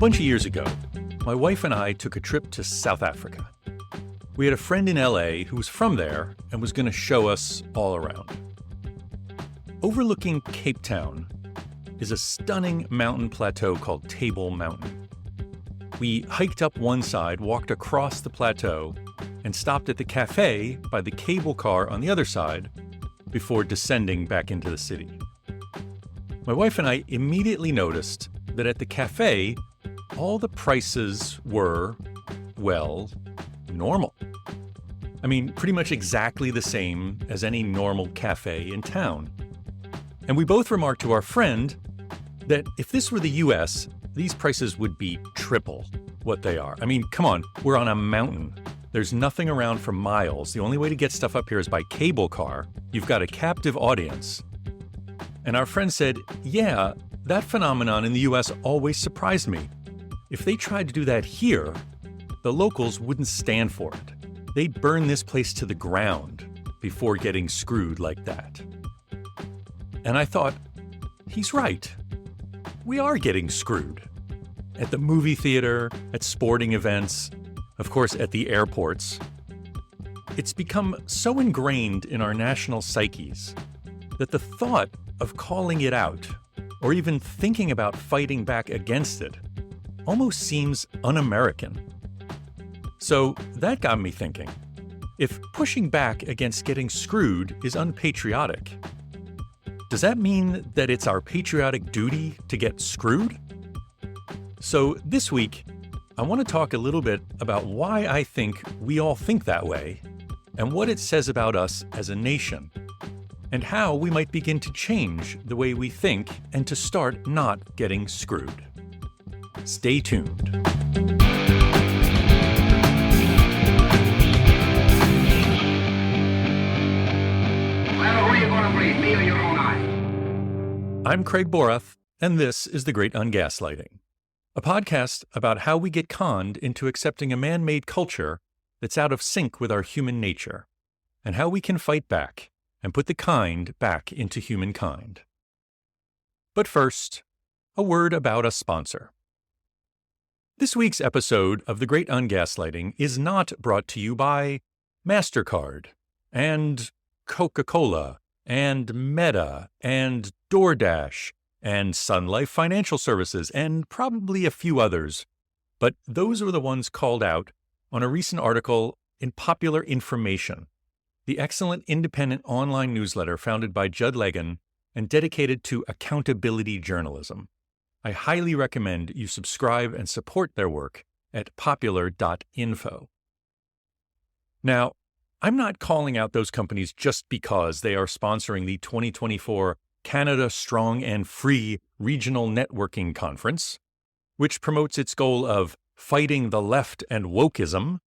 bunch of years ago, my wife and I took a trip to South Africa. We had a friend in LA who was from there and was going to show us all around. Overlooking Cape Town is a stunning mountain plateau called Table Mountain. We hiked up one side, walked across the plateau, and stopped at the cafe by the cable car on the other side before descending back into the city. My wife and I immediately noticed that at the cafe, all the prices were, well, normal. I mean, pretty much exactly the same as any normal cafe in town. And we both remarked to our friend that if this were the US, these prices would be triple what they are. I mean, come on, we're on a mountain. There's nothing around for miles. The only way to get stuff up here is by cable car. You've got a captive audience. And our friend said, yeah, that phenomenon in the US always surprised me. If they tried to do that here, the locals wouldn't stand for it. They'd burn this place to the ground before getting screwed like that. And I thought, he's right. We are getting screwed. At the movie theater, at sporting events, of course at the airports. It's become so ingrained in our national psyches that the thought of calling it out, or even thinking about fighting back against it, almost seems un-American. So that got me thinking, if pushing back against getting screwed is unpatriotic, does that mean that it's our patriotic duty to get screwed? So this week, I want to talk a little bit about why I think we all think that way, and what it says about us as a nation, and how we might begin to change the way we think and to start not getting screwed. Stay tuned. Well, who are you going to believe, me or your own eyes? I'm Craig Borath, and this is The Great Ungaslighting, a podcast about how we get conned into accepting a man-made culture that's out of sync with our human nature, and how we can fight back and put the kind back into humankind. But first, a word about a sponsor. This week's episode of The Great Ungaslighting is not brought to you by MasterCard, and Coca-Cola, and Meta, and DoorDash, and Sun Life Financial Services, and probably a few others. But those were the ones called out on a recent article in Popular Information, the excellent independent online newsletter founded by Judd Legan and dedicated to accountability journalism. I highly recommend you subscribe and support their work at popular.info. Now, I'm not calling out those companies just because they are sponsoring the 2024 Canada Strong and Free Regional Networking Conference, which promotes its goal of fighting the left and wokeism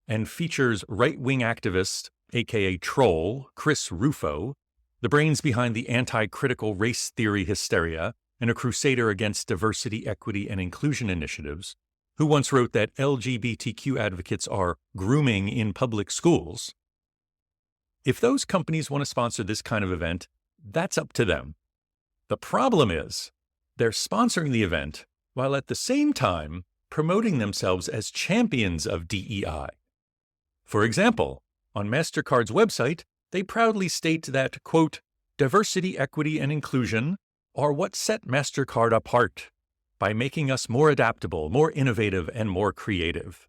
and features right-wing activist, aka troll, Chris Rufo, the brains behind the anti-critical race theory hysteria and a crusader against diversity, equity, and inclusion initiatives, who once wrote that LGBTQ advocates are grooming in public schools. If those companies want to sponsor this kind of event, that's up to them. The problem is, they're sponsoring the event while at the same time promoting themselves as champions of DEI. For example, on MasterCard's website, they proudly state that, quote, diversity, equity, and inclusion are what set MasterCard apart by making us more adaptable, more innovative, and more creative.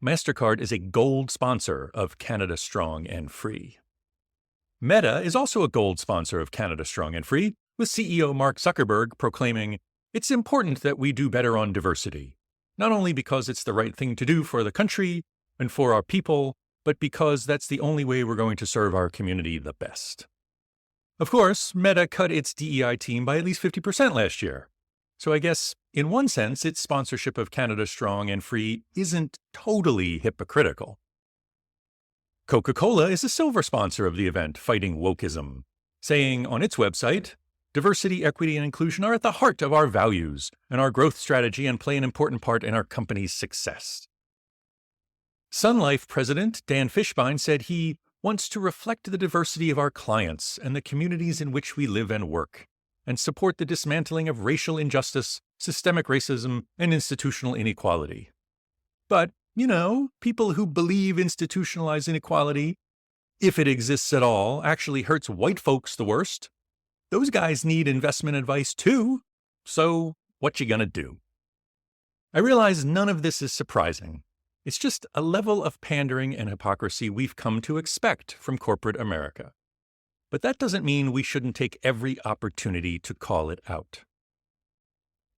MasterCard is a gold sponsor of Canada Strong and Free. Meta is also a gold sponsor of Canada Strong and Free, with CEO Mark Zuckerberg proclaiming, it's important that we do better on diversity, not only because it's the right thing to do for the country and for our people, but because that's the only way we're going to serve our community the best. Of course, Meta cut its DEI team by at least 50% last year. So I guess, in one sense, its sponsorship of Canada Strong and Free isn't totally hypocritical. Coca-Cola is a silver sponsor of the event fighting wokeism, saying on its website, diversity, equity, and inclusion are at the heart of our values and our growth strategy and play an important part in our company's success. Sun Life president Dan Fishbein said he wants to reflect the diversity of our clients and the communities in which we live and work, and support the dismantling of racial injustice, systemic racism, and institutional inequality. But, people who believe institutionalized inequality, if it exists at all, actually hurts white folks the worst, those guys need investment advice too. So, what you gonna do? I realize none of this is surprising. It's just a level of pandering and hypocrisy we've come to expect from corporate America. But that doesn't mean we shouldn't take every opportunity to call it out.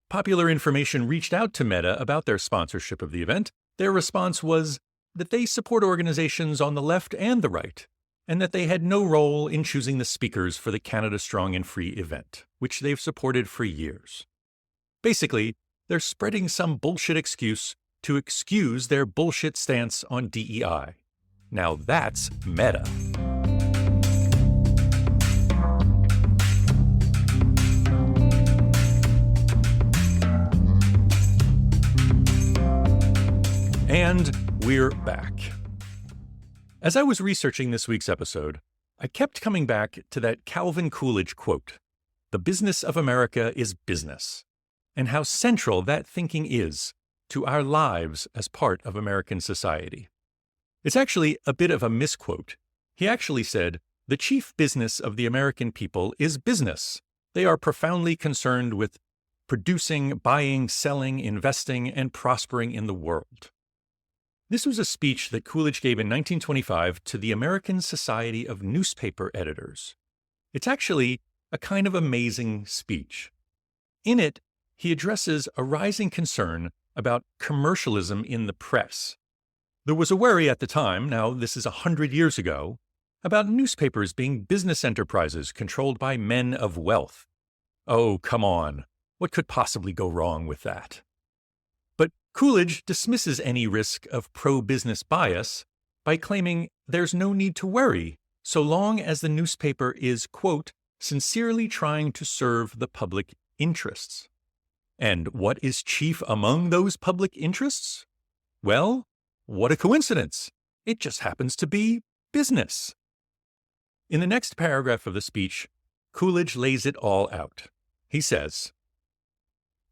Popular Information reached out to Meta about their sponsorship of the event. Their response was that they support organizations on the left and the right, and that they had no role in choosing the speakers for the Canada Strong and Free event, which they've supported for years. Basically, they're spreading some bullshit excuse to excuse their bullshit stance on DEI. Now that's meta. And we're back. As I was researching this week's episode, I kept coming back to that Calvin Coolidge quote, "The business of America is business," and how central that thinking is to our lives as part of American society. It's actually a bit of a misquote. He actually said, "The chief business of the American people is business. They are profoundly concerned with producing, buying, selling, investing, and prospering in the world." This was a speech that Coolidge gave in 1925 to the American Society of Newspaper Editors. It's actually a kind of amazing speech. In it, he addresses a rising concern about commercialism in the press. There was a worry at the time, now this is 100 years ago, about newspapers being business enterprises controlled by men of wealth. Oh, come on. What could possibly go wrong with that? But Coolidge dismisses any risk of pro-business bias by claiming there's no need to worry so long as the newspaper is, quote, sincerely trying to serve the public interests. And what is chief among those public interests? Well, what a coincidence. It just happens to be business. In the next paragraph of the speech, Coolidge lays it all out. He says,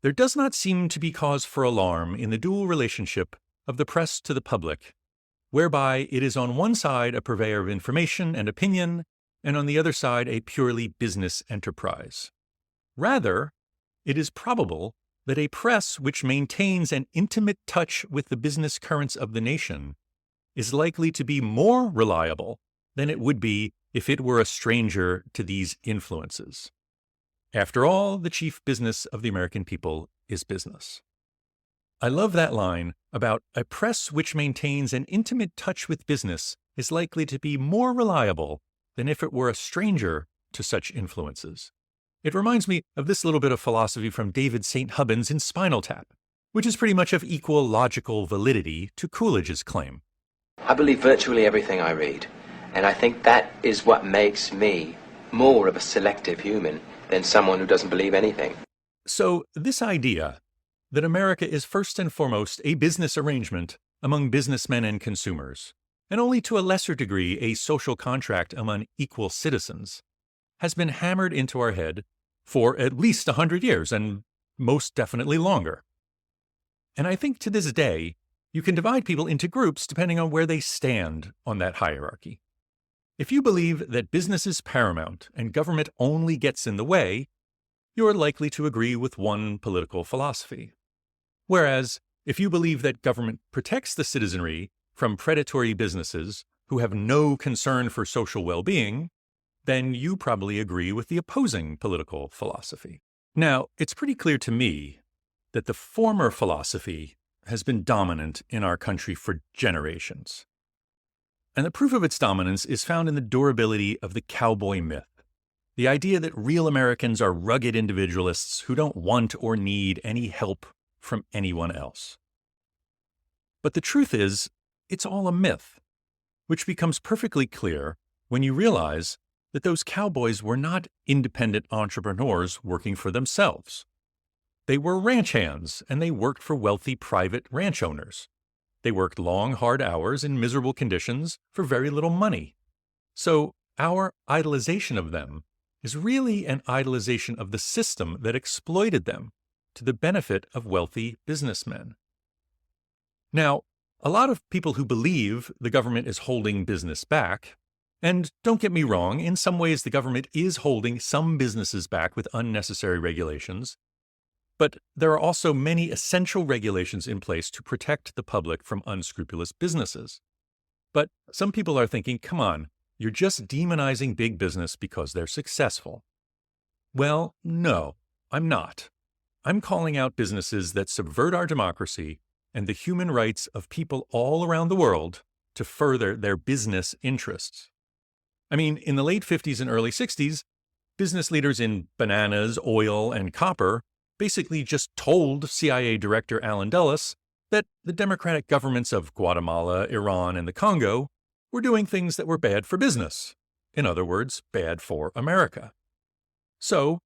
"There does not seem to be cause for alarm in the dual relationship of the press to the public, whereby it is on one side a purveyor of information and opinion, and on the other side a purely business enterprise. Rather, it is probable that a press which maintains an intimate touch with the business currents of the nation is likely to be more reliable than it would be if it were a stranger to these influences. After all, the chief business of the American people is business." I love that line about a press which maintains an intimate touch with business is likely to be more reliable than if it were a stranger to such influences. It reminds me of this little bit of philosophy from David St. Hubbins in Spinal Tap, which is pretty much of equal logical validity to Coolidge's claim. I believe virtually everything I read, and I think that is what makes me more of a selective human than someone who doesn't believe anything. So this idea that America is first and foremost a business arrangement among businessmen and consumers, and only to a lesser degree a social contract among equal citizens, has been hammered into our head for at least 100 years, and most definitely longer. And I think to this day, you can divide people into groups depending on where they stand on that hierarchy. If you believe that business is paramount and government only gets in the way, you're likely to agree with one political philosophy. Whereas, if you believe that government protects the citizenry from predatory businesses who have no concern for social well-being, then you probably agree with the opposing political philosophy. Now, it's pretty clear to me that the former philosophy has been dominant in our country for generations. And the proof of its dominance is found in the durability of the cowboy myth, the idea that real Americans are rugged individualists who don't want or need any help from anyone else. But the truth is, it's all a myth, which becomes perfectly clear when you realize that those cowboys were not independent entrepreneurs working for themselves. They were ranch hands, and they worked for wealthy private ranch owners. They worked long, hard hours in miserable conditions for very little money. So our idolization of them is really an idolization of the system that exploited them to the benefit of wealthy businessmen. Now, a lot of people who believe the government is holding business back, and don't get me wrong, in some ways the government is holding some businesses back with unnecessary regulations, but there are also many essential regulations in place to protect the public from unscrupulous businesses. But some people are thinking, come on, you're just demonizing big business because they're successful. Well, no, I'm not. I'm calling out businesses that subvert our democracy and the human rights of people all around the world to further their business interests. I mean, in the late 50s and early 60s, business leaders in bananas, oil, and copper basically just told CIA Director Allen Dulles that the democratic governments of Guatemala, Iran, and the Congo were doing things that were bad for business. In other words, bad for America. So,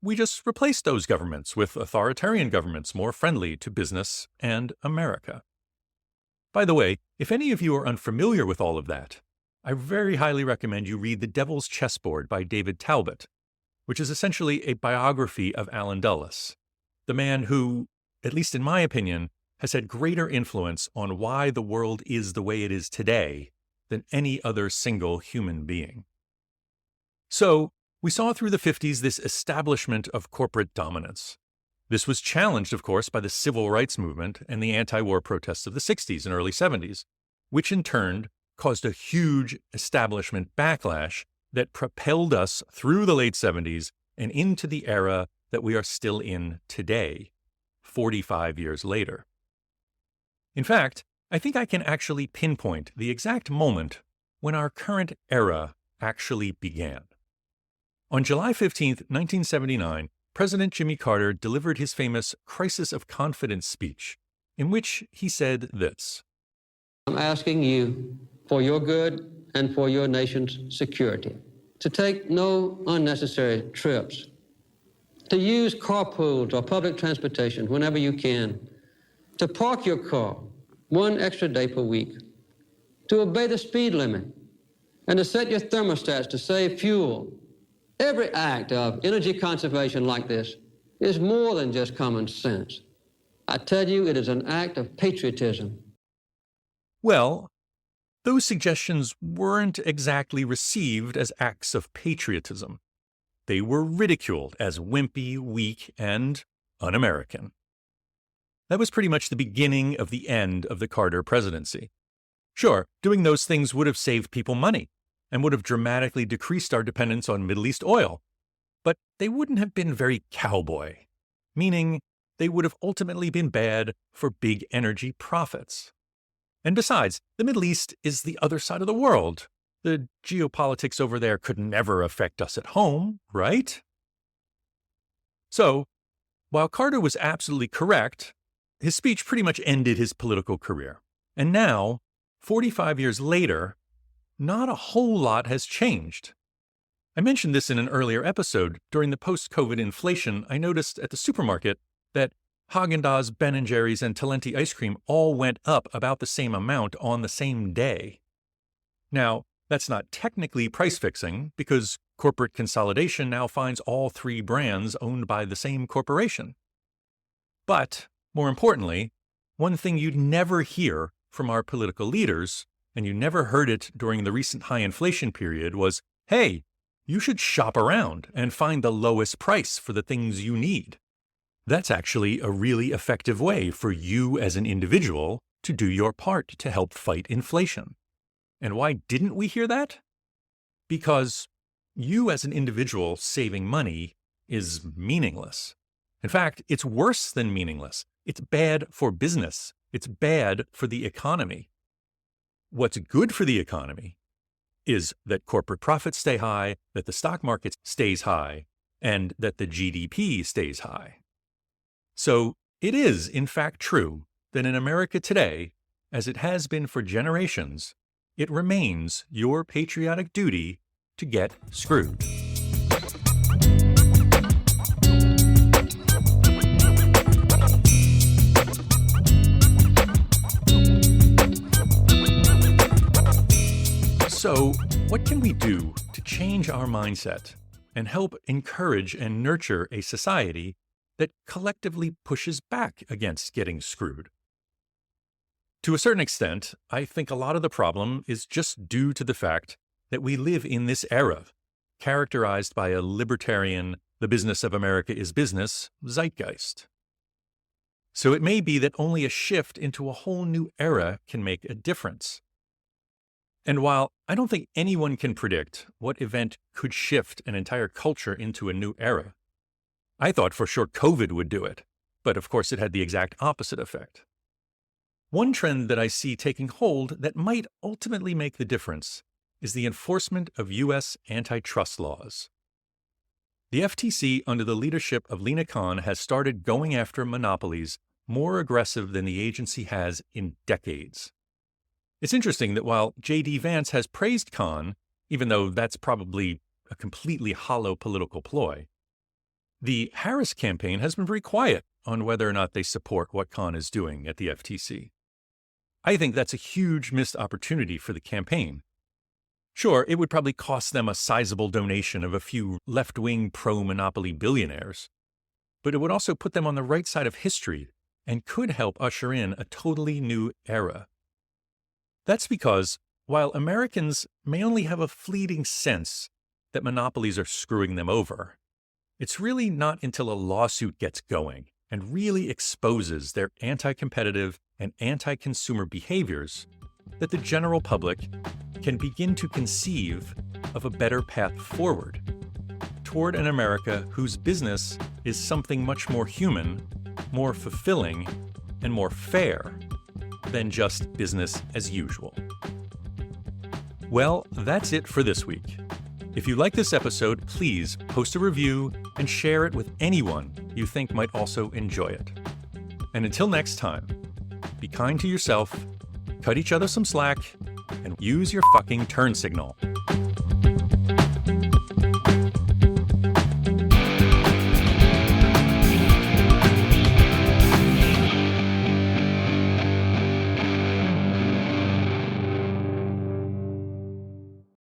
we just replaced those governments with authoritarian governments more friendly to business and America. By the way, if any of you are unfamiliar with all of that, I very highly recommend you read The Devil's Chessboard by David Talbot, which is essentially a biography of Allen Dulles, the man who, at least in my opinion, has had greater influence on why the world is the way it is today than any other single human being. So, we saw through the 50s this establishment of corporate dominance. This was challenged, of course, by the civil rights movement and the anti-war protests of the 60s and early 70s, which in turn caused a huge establishment backlash that propelled us through the late 70s and into the era that we are still in today, 45 years later. In fact, I think I can actually pinpoint the exact moment when our current era actually began. On July 15, 1979, President Jimmy Carter delivered his famous Crisis of Confidence speech, in which he said this: I'm asking you, for your good and for your nation's security, to take no unnecessary trips, to use carpools or public transportation whenever you can, to park your car one extra day per week, to obey the speed limit, and to set your thermostats to save fuel. Every act of energy conservation like this is more than just common sense. I tell you, it is an act of patriotism. Well, those suggestions weren't exactly received as acts of patriotism. They were ridiculed as wimpy, weak, and un-American. That was pretty much the beginning of the end of the Carter presidency. Sure, doing those things would have saved people money and would have dramatically decreased our dependence on Middle East oil, but they wouldn't have been very cowboy, meaning they would have ultimately been bad for big energy profits. And besides, the Middle East is the other side of the world. The geopolitics over there could never affect us at home, right? So, while Carter was absolutely correct, his speech pretty much ended his political career. And now, 45 years later, not a whole lot has changed. I mentioned this in an earlier episode. During the post-COVID inflation, I noticed at the supermarket that Haagen-Dazs, Ben & Jerry's, and Talenti ice cream all went up about the same amount on the same day. Now, that's not technically price fixing because corporate consolidation now finds all three brands owned by the same corporation. But, more importantly, one thing you'd never hear from our political leaders, and you never heard it during the recent high inflation period, was, hey, you should shop around and find the lowest price for the things you need. That's actually a really effective way for you as an individual to do your part to help fight inflation. And why didn't we hear that? Because you as an individual saving money is meaningless. In fact, it's worse than meaningless. It's bad for business. It's bad for the economy. What's good for the economy is that corporate profits stay high, that the stock market stays high, and that the GDP stays high. So it is, in fact, true that in America today, as it has been for generations, it remains your patriotic duty to get screwed. So, what can we do to change our mindset and help encourage and nurture a society that collectively pushes back against getting screwed. To a certain extent, I think a lot of the problem is just due to the fact that we live in this era, characterized by a libertarian, the business of America is business zeitgeist. So it may be that only a shift into a whole new era can make a difference. And while I don't think anyone can predict what event could shift an entire culture into a new era, I thought for sure COVID would do it, but of course it had the exact opposite effect. One trend that I see taking hold that might ultimately make the difference is the enforcement of U.S. antitrust laws. The FTC, under the leadership of Lina Khan, has started going after monopolies more aggressive than the agency has in decades. It's interesting that while J.D. Vance has praised Khan, even though that's probably a completely hollow political ploy, the Harris campaign has been very quiet on whether or not they support what Khan is doing at the FTC. I think that's a huge missed opportunity for the campaign. Sure, it would probably cost them a sizable donation of a few left-wing pro-monopoly billionaires, but it would also put them on the right side of history and could help usher in a totally new era. That's because, while Americans may only have a fleeting sense that monopolies are screwing them over, it's really not until a lawsuit gets going and really exposes their anti-competitive and anti-consumer behaviors that the general public can begin to conceive of a better path forward toward an America whose business is something much more human, more fulfilling, and more fair than just business as usual. Well, that's it for this week. If you like this episode, please post a review and share it with anyone you think might also enjoy it. And until next time, be kind to yourself, cut each other some slack, and use your fucking turn signal.